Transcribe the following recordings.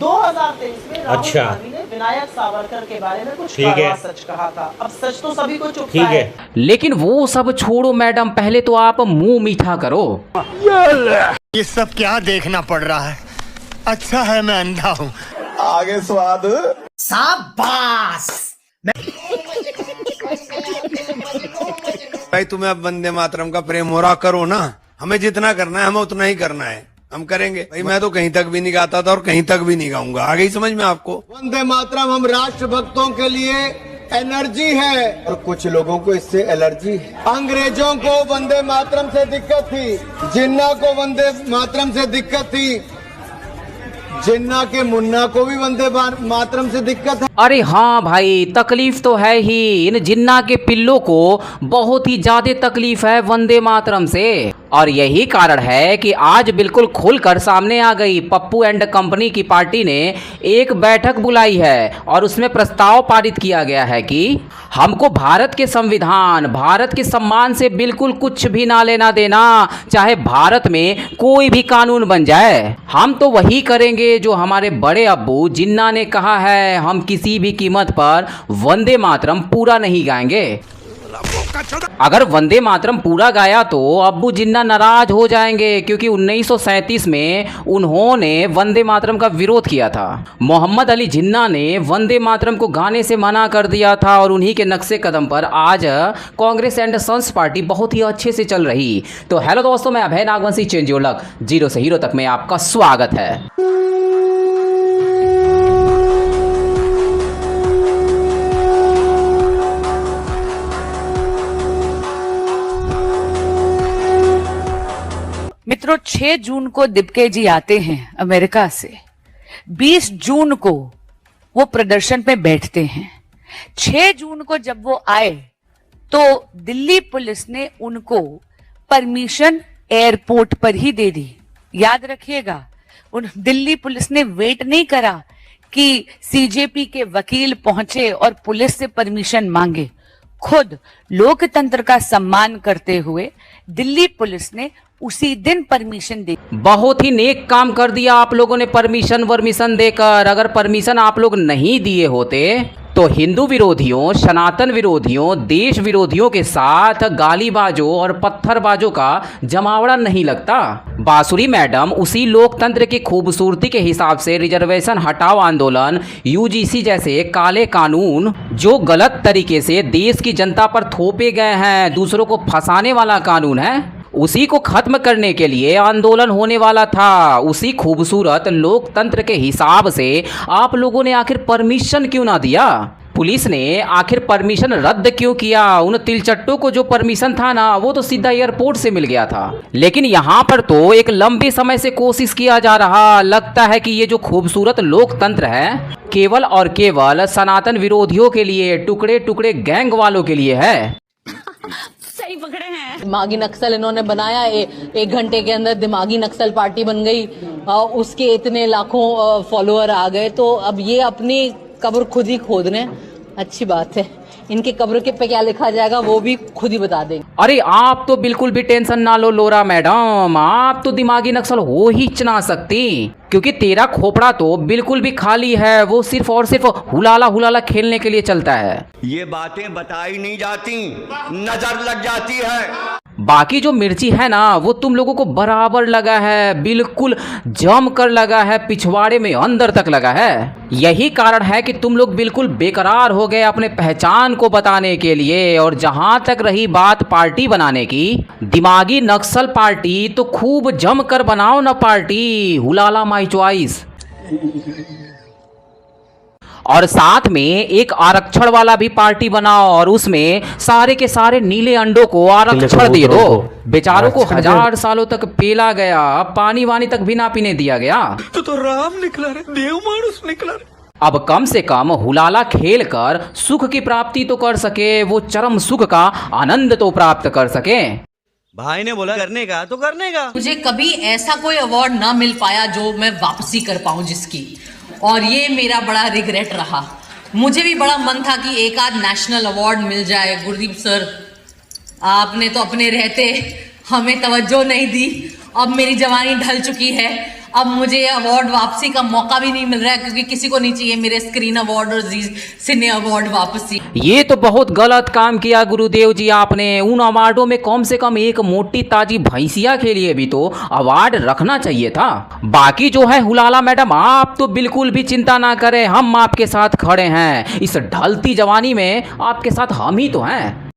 2023 में राहुल अच्छा। गांधी ने विनायक सावरकर के बारे में कुछ ठीक है। कड़वा सच कहा था। अब सच तो सभी को चुभता ठीक है। है। लेकिन वो सब छोड़ो मैडम, पहले तो आप मुंह मीठा करो। ये सब क्या देखना पड़ रहा है? अच्छा है मैं अंधा हूँ। आगे स्वाद शाबाश। भाई तुम्हें अब वंदे मातरम का प्रेम हो रहा, करो ना। हमें जितना करना है हमें उतना ही करना है, हम करेंगे। भाई मैं तो कहीं तक भी नहीं गाता था और कहीं तक भी नहीं गाऊंगा। आ गई समझ में आपको? वंदे मातरम हम राष्ट्रभक्तों के लिए एनर्जी है और कुछ लोगों को इससे एलर्जी है। अंग्रेजों को वंदे मातरम से दिक्कत थी, जिन्ना को वंदे मातरम से दिक्कत थी, जिन्ना के मुन्ना को भी वंदे मातरम से दिक्कत है। अरे हाँ भाई, तकलीफ तो है ही। इन जिन्ना के पिल्लों को बहुत ही ज्यादा तकलीफ है वंदे मातरम से। और यही कारण है कि आज बिल्कुल खुलकर सामने आ गई। पप्पू एंड कंपनी की पार्टी ने एक बैठक बुलाई है और उसमें प्रस्ताव पारित किया गया है कि हमको भारत के संविधान, भारत के सम्मान से बिल्कुल कुछ भी ना लेना देना, चाहे भारत में कोई भी कानून बन जाए। हम तो वही करेंगे जो हमारे बड़े अब्बू जिन्ना ने कहा है। हम किसी भी कीमत पर वंदे मातरम पूरा नहीं गाएंगे। अगर वंदे मातरम पूरा गाया तो अब्बू जिन्ना नाराज हो जाएंगे, क्योंकि 1937 में उन्होंने वंदे मातरम का विरोध किया था। मोहम्मद अली जिन्ना ने वंदे मातरम को गाने से मना कर दिया था और उन्हीं के नक्शे कदम पर आज कांग्रेस एंड सन्स पार्टी बहुत ही अच्छे से चल रही। तो हेलो दोस्तों, मैं Abhay Nagvanshi, change your luck, zero से हीरो तक में आपका स्वागत है। मित्रों, 6 जून को दिब्के जी आते हैं अमेरिका से। 20 जून को वो प्रदर्शन पे बैठते हैं। 6 जून को जब वो आए तो दिल्ली पुलिस ने उनको परमिशन एयरपोर्ट पर ही दे दी। याद रखिएगा, उन दिल्ली पुलिस ने वेट नहीं करा कि सीजेपी के वकील पहुंचे और पुलिस से परमिशन मांगे। खुद लोकतंत्र का सम्मान करते हुए दिल्ली पुलिस ने उसी दिन परमिशन दे। बहुत ही नेक काम कर दिया आप लोगों ने परमिशन देकर। अगर परमिशन आप लोग नहीं दिए होते तो हिंदू विरोधियों, सनातन विरोधियों, देश विरोधियों के साथ गालीबाजों और पत्थरबाजों का जमावड़ा नहीं लगता। बांसुरी मैडम उसी लोकतंत्र की खूबसूरती के हिसाब से रिजर्वेशन हटाओ आंदोलन, यूजीसी जैसे काले कानून जो गलत तरीके से देश की जनता पर थोपे गए हैं, दूसरों को फंसाने वाला कानून है, उसी को खत्म करने के लिए आंदोलन होने वाला था। उसी खूबसूरत लोकतंत्र के हिसाब से आप लोगों ने आखिर परमिशन क्यों ना दिया? पुलिस ने आखिर परमिशन रद्द क्यों किया? उन तिलचट्टों को जो परमिशन था ना, वो तो सीधा एयरपोर्ट से मिल गया था। लेकिन यहाँ पर तो एक लंबे समय से कोशिश किया जा रहा। लगता है कि ये जो खूबसूरत लोकतंत्र है केवल और केवल सनातन विरोधियों के लिए, टुकड़े टुकड़े गैंग वालों के लिए है। सही पकड़े हैं। दिमागी नक्सल इन्होंने बनाया। एक घंटे के अंदर दिमागी नक्सल पार्टी बन गई। उसके इतने लाखों फॉलोअर आ गए। तो अब ये अपनी कब्र खुद ही खोद रहे हैं। अच्छी बात है। इनके कब्र के पे क्या लिखा जाएगा वो भी खुद ही बता देंगे। अरे आप तो बिल्कुल भी टेंशन ना लो लोरा मैडम, आप तो दिमागी नक्सल हो ही ना सकती, क्योंकि तेरा खोपड़ा तो बिल्कुल भी खाली है। वो सिर्फ और सिर्फ हुलाला हुलाला खेलने के लिए चलता है। ये बातें बताई नहीं जाती, नजर लग जाती है। बाकी जो मिर्ची है ना, वो तुम लोगों को बराबर लगा है, बिल्कुल जम कर लगा है, पिछवाड़े में अंदर तक लगा है। यही कारण है कि तुम लोग बिल्कुल बेकरार हो गए अपने पहचान को बताने के लिए। और जहां तक रही बात पार्टी बनाने की, दिमागी नक्सल पार्टी तो खूब जम कर बनाओ ना पार्टी, हुलाला माई चॉइस। और साथ में एक आरक्षण वाला भी पार्टी बनाओ और उसमें सारे के सारे नीले अंडों को आरक्षण दे दो। बेचारों को 1000 सालों तक पेला गया, पानी वानी तक भी ना पीने दिया गया। तो राम निकला रे, देव मानुस निकला रे। अब कम से कम हुलाला खेल कर सुख की प्राप्ति तो कर सके, वो चरम सुख का आनंद तो प्राप्त कर सके। भाई ने बोला करने का तो करने का। मुझे कभी ऐसा कोई अवार्ड ना मिल पाया जो मैं वापसी कर पाऊं जिसकी, और ये मेरा बड़ा रिग्रेट रहा। मुझे भी बड़ा मन था कि एक आध नेशनल अवार्ड मिल जाए। गुरदीप सर, आपने तो अपने रहते हमें तवज्जो नहीं दी। अब मेरी जवानी ढल चुकी है, अब मुझे अवार्ड वापसी का मौका भी नहीं मिल रहा है, क्योंकि किसी को नहीं चाहिए मेरे स्क्रीन अवार्ड और जी सिने अवार्ड वापसी। ये तो बहुत गलत काम किया गुरुदेव जी आपने। उन अवार्डों में कम से कम एक मोटी ताजी भैंसिया के लिए भी तो अवार्ड रखना चाहिए था। बाकी जो है हुलाला मैडम, आप तो बिल्कुल भी चिंता ना करें, हम आपके साथ खड़े हैं। इस ढलती जवानी में आपके साथ हम ही तो हैं।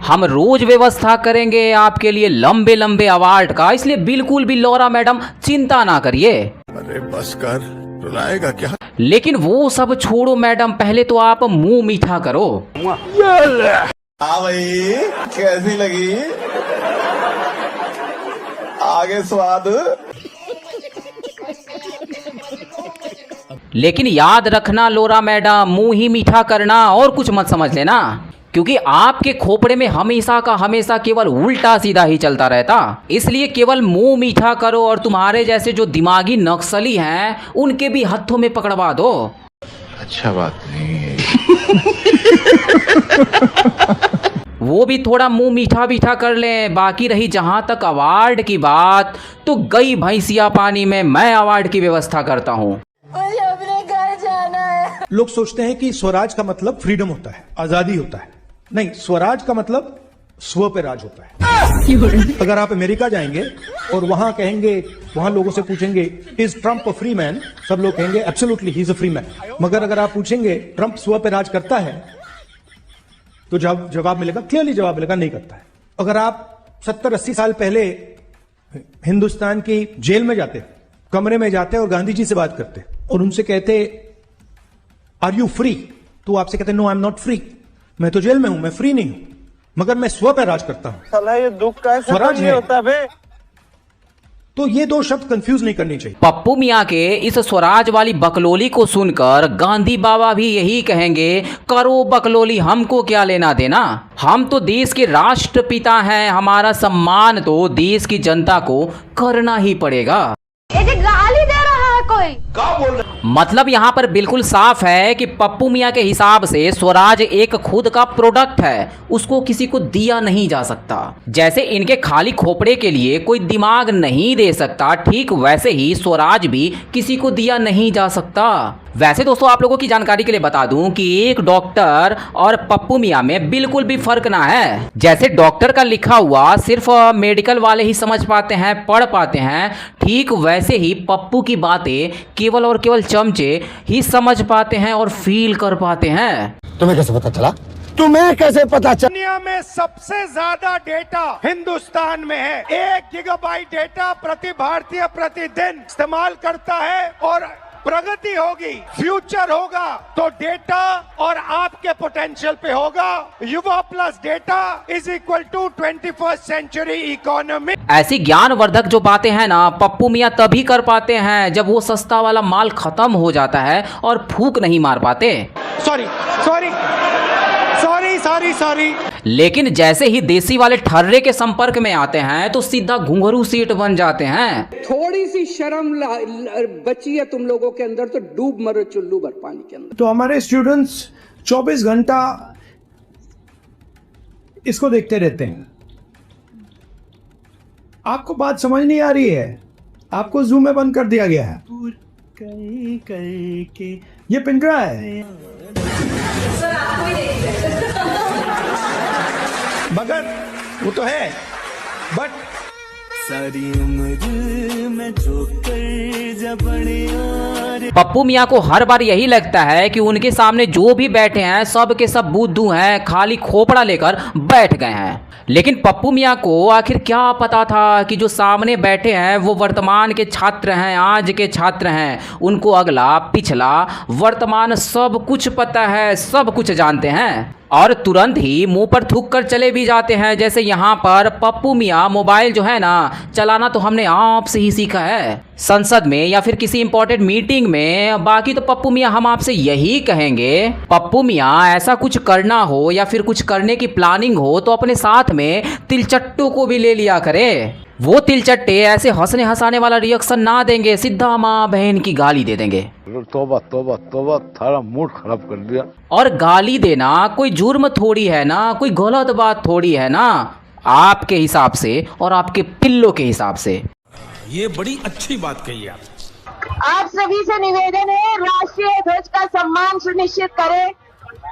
हम रोज व्यवस्था करेंगे आपके लिए लंबे लंबे अवार्ड का, इसलिए बिल्कुल भी लौरा मैडम चिंता ना करिए। अरे बस कर, रुलाएगा क्या? लेकिन वो सब छोड़ो मैडम, पहले तो आप मुंह मीठा करो। हाँ भाई, कैसी लगी? आगे स्वाद। लेकिन याद रखना लोरा मैडम, मुंह ही मीठा करना और कुछ मत समझ लेना, क्योंकि आपके खोपड़े में हमेशा का हमेशा केवल उल्टा सीधा ही चलता रहता। इसलिए केवल मुंह मीठा करो और तुम्हारे जैसे जो दिमागी नक्सली हैं उनके भी हाथों में पकड़वा दो। अच्छा बात नहीं है। वो भी थोड़ा मुंह मीठा मीठा कर लें। बाकी रही जहां तक अवार्ड की बात, तो गई भैंसिया पानी में, मैं अवार्ड की व्यवस्था करता हूँ। मुझे अपने घर जाना है। लोग सोचते हैं कि स्वराज का मतलब फ्रीडम होता है, आजादी होता है। नहीं, स्वराज का मतलब स्व पे राज होता है। अगर आप अमेरिका जाएंगे और वहां कहेंगे, वहां लोगों से पूछेंगे is Trump a free man, सब लोग कहेंगे absolutely he is a free man. मगर अगर आप पूछेंगे ट्रंप स्व पे राज करता है, तो जवाब मिलेगा, क्लियरली जवाब मिलेगा नहीं करता है। अगर आप 70-80 साल पहले हिंदुस्तान की जेल में जाते, कमरे में जाते और गांधी जी से बात करते और उनसे कहते आर यू फ्री, तो आपसे कहते no I am not free, मैं तो जेल में हूं, मैं फ्री नहीं हूं, मगर मैं स्व पे राज करता हूं। साला ये दुख का स्वराज है। होता बे। तो ये दो शब्द कंफ्यूज नहीं करनी चाहिए। पप्पू मियाँ के इस स्वराज वाली बकलोली को सुनकर गांधी बाबा भी यही कहेंगे, करो बकलोली, हमको क्या लेना देना, हम तो देश के राष्ट्रपिता हैं, हमारा सम्मान तो देश की जनता को करना ही पड़ेगा। गाली दे रहा है कोई। मतलब यहाँ पर बिल्कुल साफ है कि पप्पू मियाँ के हिसाब से स्वराज एक खुद का प्रोडक्ट है, उसको किसी को दिया नहीं जा सकता। जैसे इनके खाली खोपड़े के लिए कोई दिमाग नहीं दे सकता, ठीक वैसे ही स्वराज भी किसी को दिया नहीं जा सकता। वैसे दोस्तों आप लोगों की जानकारी के लिए बता दूं कि एक डॉक्टर और पप्पू मियाँ में बिल्कुल भी फर्क ना है। जैसे डॉक्टर का लिखा हुआ सिर्फ मेडिकल वाले ही समझ पाते हैं, पढ़ पाते हैं, ठीक वैसे ही पप्पू की बातें केवल और केवल चमचे ही समझ पाते हैं और फील कर पाते हैं। तुम्हें कैसे पता चला? तुम्हें कैसे पता चला? दुनिया में सबसे ज्यादा डेटा हिंदुस्तान में है। 1 गीगाबाइट डेटा प्रति भारतीय प्रतिदिन इस्तेमाल करता है। और प्रगति होगी, फ्यूचर होगा तो डेटा और आपके पोटेंशियल पे होगा। युवा plus data is equal to 21st century economy. ऐसी ज्ञानवर्धक जो बातें हैं ना, पप्पू मियाँ तभी कर पाते हैं जब वो सस्ता वाला माल खत्म हो जाता है और फूंक नहीं मार पाते। Sorry sorry sorry sorry sorry. लेकिन जैसे ही देसी वाले ठर्रे के संपर्क में आते हैं तो सीधा घुंघरू सीट बन जाते हैं। थोड़ी सी शर्म बची है तुम लोगों के अंदर तो डूब मरो चुल्लू भर पानी के अंदर। तो हमारे स्टूडेंट्स 24 घंटा इसको देखते रहते हैं। आपको बात समझ नहीं आ रही है, आपको जूम में बंद कर दिया गया है। ये पिंजरा है मगर वो तो है, बट सारी उम्र में जो कर जब पप्पू मियाँ को हर बार यही लगता है कि उनके सामने जो भी बैठे हैं सब के सब बुद्धू हैं, खाली खोपड़ा लेकर बैठ गए हैं। लेकिन पप्पू मियाँ को आखिर क्या पता था कि जो सामने बैठे हैं वो वर्तमान के छात्र हैं, आज के छात्र हैं। उनको अगला पिछला वर्तमान सब कुछ पता है, सब कुछ जानते हैं और तुरंत ही मुंह पर थूक कर चले भी जाते हैं। जैसे यहाँ पर पप्पू मियाँ मोबाइल जो है ना चलाना तो हमने आपसे ही सीखा है, संसद में या फिर किसी इंपॉर्टेंट मीटिंग में। बाकी तो पप्पू मियाँ हम आपसे यही कहेंगे, पप्पू मियाँ ऐसा कुछ करना हो या फिर कुछ करने की प्लानिंग हो तो अपने साथ में तिलचट्टू को भी ले लिया करे। वो तिलचट्टे ऐसे हंसने हंसाने वाला रिएक्शन ना देंगे, सीधा माँ बहन की गाली दे देंगे। तोबा तोबा तोबा, थारा मूड खराब कर दिया। और गाली देना कोई जुर्म थोड़ी है ना, कोई गलत बात थोड़ी है ना। आपके हिसाब से और आपके पिल्लों के हिसाब से। ये बड़ी अच्छी बात कही आप। आप सभी से निवेदन है, राष्ट्रीय ध्वज का सम्मान सुनिश्चित करें।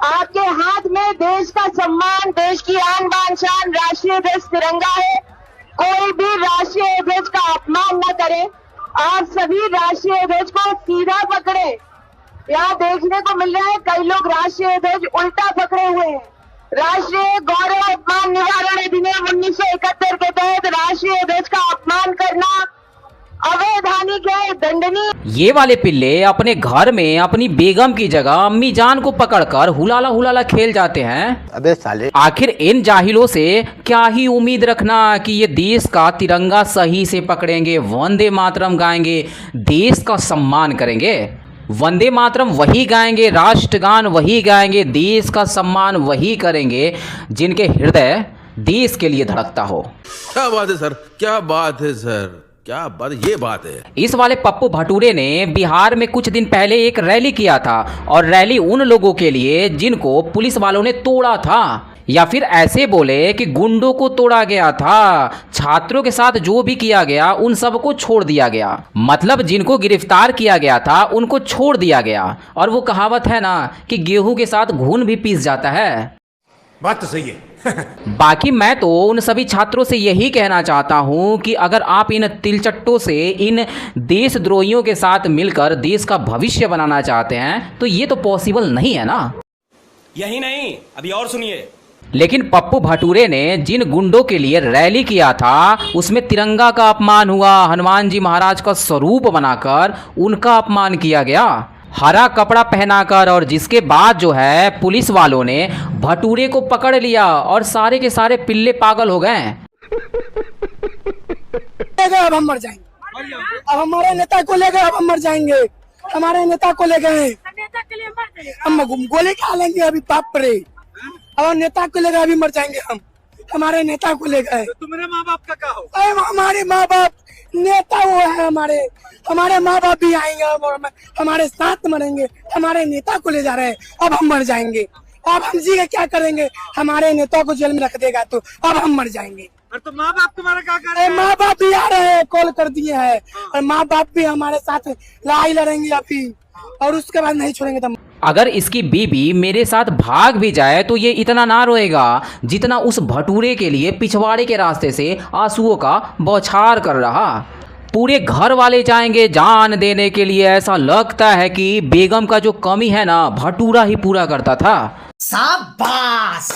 आपके हाथ में देश का सम्मान, देश की आन बान शान राष्ट्रीय ध्वज तिरंगा है। कोई भी राष्ट्रीय ध्वज का अपमान न करे। आप सभी राष्ट्रीय ध्वज को सीधा पकड़े। यहाँ देखने को मिल रहा है कई लोग राष्ट्रीय ध्वज उल्टा पकड़े हुए हैं। राष्ट्रीय गौरव अपमान निवारण अधिनियम 1971 के तहत राष्ट्रीय ध्वज का अपमान करना अवैधानिक है, दंडनीय। ये वाले पिल्ले अपने घर में अपनी बेगम की जगह अम्मी जान को पकड़कर हुलाला हुलाला खेल जाते हैं। अबे साले, आखिर इन जाहिलों से क्या ही उम्मीद रखना कि ये देश का तिरंगा सही से पकड़ेंगे, वंदे मातरम गाएंगे, देश का सम्मान करेंगे। वंदे मातरम वही गाएंगे, राष्ट्रगान वही गाएंगे, देश का सम्मान वही करेंगे जिनके हृदय देश के लिए धड़कता हो। क्या बात है सर, क्या बात है सर, क्या बात, ये बात है। इस वाले पप्पू भटूरे ने बिहार में कुछ दिन पहले एक रैली किया था, और रैली उन लोगों के लिए जिनको पुलिस वालों ने तोड़ा था, या फिर ऐसे बोले कि गुंडों को तोड़ा गया था। छात्रों के साथ जो भी किया गया उन सबको छोड़ दिया गया, मतलब जिनको गिरफ्तार किया गया था उनको छोड़ दिया गया। और वो कहावत है ना कि गेहूं के साथ घुन भी पीस जाता है। बात तो सही है। बाकी मैं तो उन सभी छात्रों से यही कहना चाहता हूं कि अगर आप इन तिलचट्टों से, इन देशद्रोहियों के साथ मिलकर देश का भविष्य बनाना चाहते हैं तो ये तो पॉसिबल नहीं है ना। यही नहीं, अभी और सुनिए। लेकिन पप्पू भटूरे ने जिन गुंडों के लिए रैली किया था उसमें तिरंगा का अपमान हुआ, हनुमान जी महाराज का स्वरूप बनाकर उनका अपमान किया गया, हरा कपड़ा पहनाकर, और जिसके बाद जो है पुलिस वालों ने भटूरे को पकड़ लिया और सारे के सारे पिल्ले पागल हो गए। अब हम मर जाएंगे, अब हमारे नेता को ले गए, अब हम मर जाएंगे। हमारे नेता को ले गए, हम गोली खा लेंगे अभी, बाप रे। अब नेता को ले गए, अभी मर जाएंगे हम। हमारे नेता को ले गए। तुम्हारे माँ बाप का क्या हो? हमारे माँ बाप नेता वो है, हमारे माँ बाप भी आएंगे और हमारे साथ मरेंगे। हमारे नेता को ले जा रहे हैं, अब हम मर जाएंगे। अब हम जी के क्या करेंगे? हमारे नेता को जेल में रख देगा तो अब हम मर जाएंगे। और तो माँ बाप तुम्हारा क्या कर रहे हैं? माँ बाप भी आ रहे हैं, कॉल कर दिए हैं, और माँ बाप भी हमारे साथ लड़ाई लड़ेंगे अभी, और उसके बाद नहीं छोड़ेंगे। तो अगर इसकी बीबी मेरे साथ भाग भी जाए तो ये इतना ना रोएगा जितना उस भटूरे के लिए पिछवाड़े के रास्ते से आंसुओं का बौछार कर रहा। पूरे घर वाले जाएंगे जान देने के लिए। ऐसा लगता है कि बेगम का जो कमी है ना भटूरा ही पूरा करता था। शाबाश।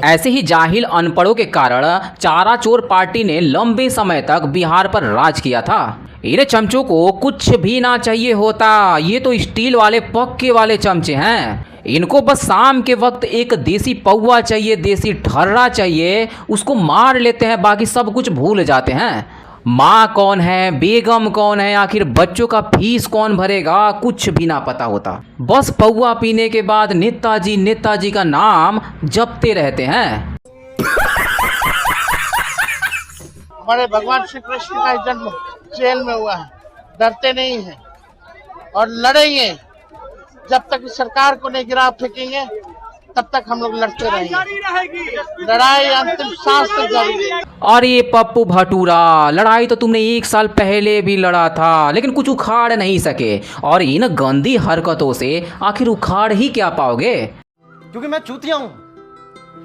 ऐसे ही जाहिल अनपढ़ों के कारण चारा चोर पार्टी ने लंबे समय तक बिहार पर राज किया था। इन चमचों को कुछ भी ना चाहिए होता, ये तो स्टील वाले पक्के वाले चमचे हैं। इनको बस शाम के वक्त एक देसी पौवा चाहिए, देसी ठर्रा चाहिए, उसको मार लेते हैं, बाकी सब कुछ भूल जाते हैं। माँ कौन है, बेगम कौन है, आखिर बच्चों का फीस कौन भरेगा, कुछ भी ना पता होता। बस पौवा पीने के बाद नेताजी नेताजी का नाम जपते रहते हैं। हमारे भगवान श्री कृष्ण का जन्म जेल में हुआ है, डरते नहीं है और लड़ेंगे। जब तक सरकार को नहीं गिरा फेंकेंगे तब तक हम लोग लड़ते रहेंगे। लड़ाई अंतिम सांस तक जारी रहेगी। और ये पप्पू भटूरा, लड़ाई तो तुमने 1 साल पहले भी लड़ा था लेकिन कुछ उखाड़ नहीं सके, और इन गंदी हरकतों से आखिर उखाड़ ही क्या पाओगे? क्योंकि मैं चूतिया हूँ,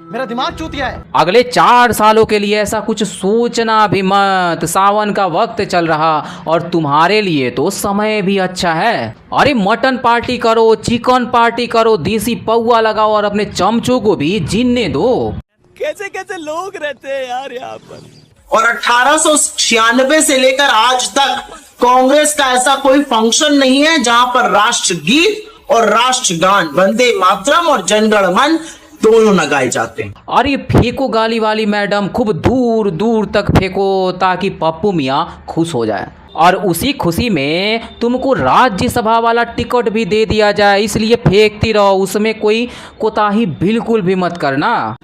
मेरा दिमाग चूतिया है। अगले 4 सालों के लिए ऐसा कुछ सोचना भी मत। सावन का वक्त चल रहा और तुम्हारे लिए तो समय भी अच्छा है। अरे मटन पार्टी करो, चिकन पार्टी करो, देसी पौवा लगाओ और अपने चमचों को भी जीने दो। कैसे कैसे लोग रहते हैं यार यहाँ पर। और 1896 से लेकर आज तक कांग्रेस का ऐसा कोई फंक्शन नहीं है जहां पर राष्ट्रगीत और राष्ट्रगान, वंदे मातरम और जनगण मन दोनों न गाए जाते हैं। और ये फेंको गाली वाली मैडम, खूब दूर दूर तक फेंको ताकि पप्पू मियाँ खुश हो जाए, और उसी खुशी में तुमको राज्यसभा वाला टिकट भी दे दिया जाए। इसलिए फेंकती रहो, उसमें कोई कोताही बिल्कुल भी मत करना।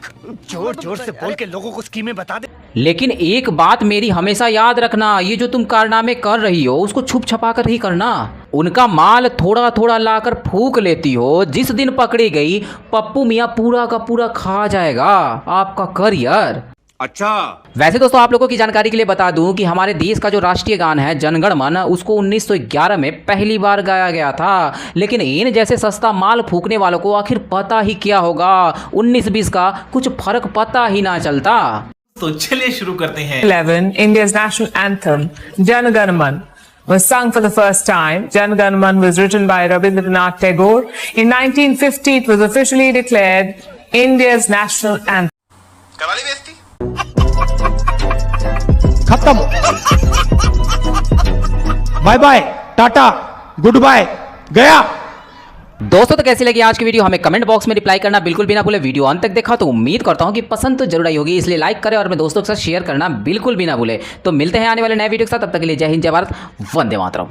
जोर जोर से बोल के लोगों को स्कीमें बता दे। लेकिन एक बात मेरी हमेशा याद रखना, ये जो तुम कारनामे कर रही हो उसको छुप छपा कर ही करना। उनका माल थोड़ा थोड़ा लाकर फूक लेती हो, जिस दिन पकड़ी गई पप्पू मियाँ पूरा का पूरा खा जाएगा आपका करियर। अच्छा, वैसे दोस्तों आप लोगों की जानकारी के लिए बता दूं कि हमारे देश का जो राष्ट्रीय गान है जनगण मन, उसको 1911 में पहली बार गाया गया था। लेकिन इन जैसे सस्ता माल फूकने वालों को आखिर पता ही क्या होगा, 19-20 का कुछ फर्क पता ही ना चलता। तो चलिए शुरू करते हैं। 11, India's national anthem, Jan Gan Man, was sung for the first time. Jan Gan Man was written by Rabindranath Tagore. In 1950, it was officially declared India's national anthem. करा ली बेइज्जती? खत्म। Bye bye, tata, good bye, गया। दोस्तों तो कैसी लगी आज की वीडियो, हमें कमेंट बॉक्स में रिप्लाई करना बिल्कुल भी ना भूले। वीडियो अंत तक देखा तो उम्मीद करता हूं कि पसंद तो जरूर आई होगी, इसलिए लाइक करें और अपने दोस्तों के साथ शेयर करना बिल्कुल भी ना भूले। तो मिलते हैं आने वाले नए वीडियो के साथ, तब तक के लिए जय हिंद, जय भारत, वंदे मातरम।